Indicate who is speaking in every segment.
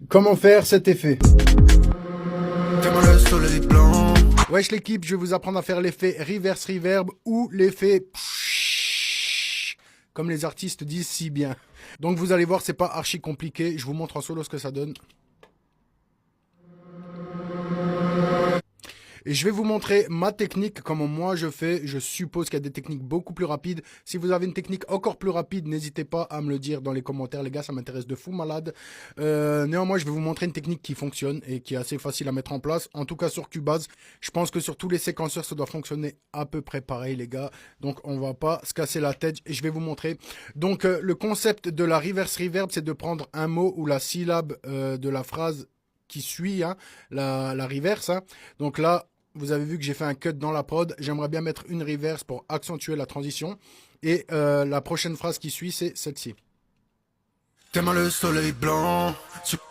Speaker 1: Comment faire cet effet?
Speaker 2: Fais-moi le soleil blanc.
Speaker 1: Wesh l'équipe, je vais vous apprendre à faire l'effet reverse reverb ou l'effet comme les artistes disent si bien. Donc vous allez voir, c'est pas archi compliqué. Je vous montre en solo ce que ça donne. Et je vais vous montrer ma technique, comment moi je fais. Je suppose qu'il y a des techniques beaucoup plus rapides. Si vous avez une technique encore plus rapide, n'hésitez pas à me le dire dans les commentaires, les gars, ça m'intéresse de fou malade. Néanmoins, je vais vous montrer une technique qui fonctionne et qui est assez facile à mettre en place. En tout cas sur Cubase, je pense que sur tous les séquenceurs, ça doit fonctionner à peu près pareil, les gars. Donc on va pas se casser la tête et je vais vous montrer. Donc le concept de la reverse reverb, c'est de prendre un mot ou la syllabe de la phrase qui suit, hein, la reverse. Hein. Donc là, vous avez vu que j'ai fait un cut dans la prod. J'aimerais bien mettre une reverse pour accentuer la transition. Et la prochaine phrase qui suit, c'est celle-ci.
Speaker 2: Fais-moi le soleil blanc.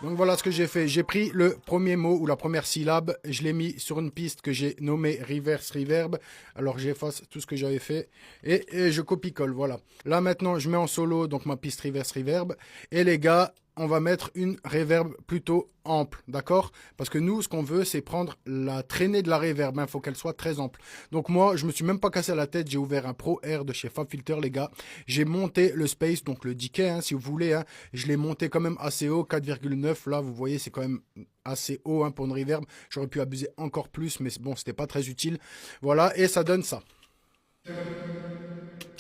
Speaker 1: Donc voilà ce que j'ai fait. J'ai pris le premier mot ou la première syllabe. Je l'ai mis sur une piste que j'ai nommée reverse reverb. Alors j'efface tout ce que j'avais fait. Et je copie-colle. Voilà. Là maintenant, je mets en solo donc ma piste reverse reverb. Et les gars, on va mettre une reverb plutôt ample, d'accord? Parce que nous, ce qu'on veut, c'est prendre la traînée de la reverb. Il faut qu'elle soit très ample. Donc moi, je me suis même pas cassé la tête. J'ai ouvert un Pro Air de chez FabFilter, les gars. J'ai monté le space, donc le decay, hein, si vous voulez. Hein. Je l'ai monté quand même assez haut, 4,9. Là, vous voyez, c'est quand même assez haut hein, pour une reverb. J'aurais pu abuser encore plus, mais bon, c'était pas très utile. Voilà, et ça donne ça.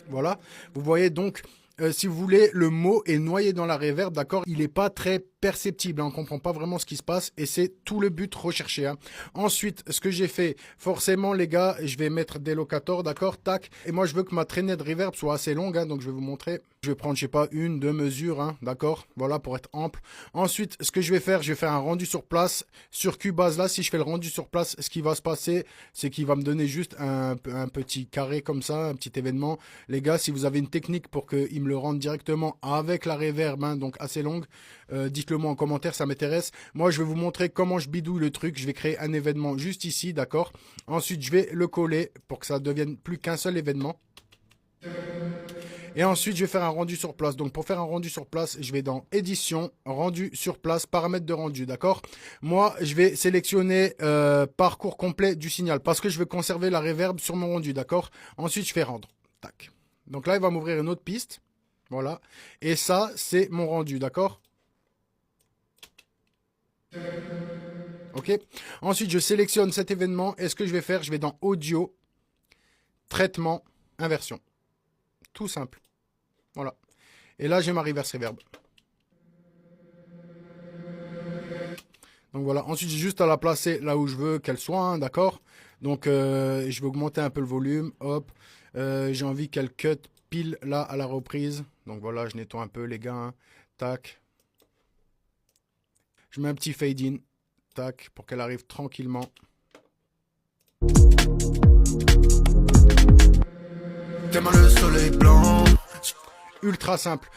Speaker 1: Voilà, vous voyez donc... si vous voulez, le mot est noyé dans la reverb, d'accord? Il n'est pas très perceptible, hein, on ne comprend pas vraiment ce qui se passe et c'est tout le but recherché. Hein. Ensuite, ce que j'ai fait, forcément les gars, je vais mettre des locators, d'accord? Tac. Et moi, je veux que ma traînée de reverb soit assez longue, hein, donc je vais vous montrer. Je vais prendre, je sais pas, une, deux mesures, hein, d'accord? Voilà, pour être ample. Ensuite, ce que je vais faire un rendu sur place. Sur Cubase, là, si je fais le rendu sur place, ce qui va se passer, c'est qu'il va me donner juste un petit carré comme ça, un petit événement. Les gars, si vous avez une technique pour qu'il me le rende directement avec la reverb, hein, donc assez longue, dites-le moi en commentaire, ça m'intéresse. Moi, je vais vous montrer comment je bidouille le truc. Je vais créer un événement juste ici, d'accord? Ensuite, je vais le coller pour que ça devienne plus qu'un seul événement. Et ensuite, je vais faire un rendu sur place. Donc, pour faire un rendu sur place, je vais dans Édition, Rendu sur place, Paramètres de rendu, d'accord? Moi, je vais sélectionner Parcours complet du signal parce que je veux conserver la reverb sur mon rendu, d'accord? Ensuite, je fais Rendre. Tac. Donc là, il va m'ouvrir une autre piste. Voilà. Et ça, c'est mon rendu, d'accord? Ok. Ensuite, je sélectionne cet événement. Et ce que je vais faire, je vais dans Audio, Traitement, Inversion. Tout simple. Voilà. Et là, j'ai ma reverse reverb. Donc voilà. Ensuite, j'ai juste à la placer là où je veux qu'elle soit, hein, d'accord? Donc, je vais augmenter un peu le volume. Hop. J'ai envie qu'elle cut pile là à la reprise. Donc voilà, je nettoie un peu les gars. Hein. Tac. Je mets un petit fade in. Tac. Pour qu'elle arrive tranquillement.
Speaker 2: Fais-moi le soleil blanc.
Speaker 1: Ultra simple.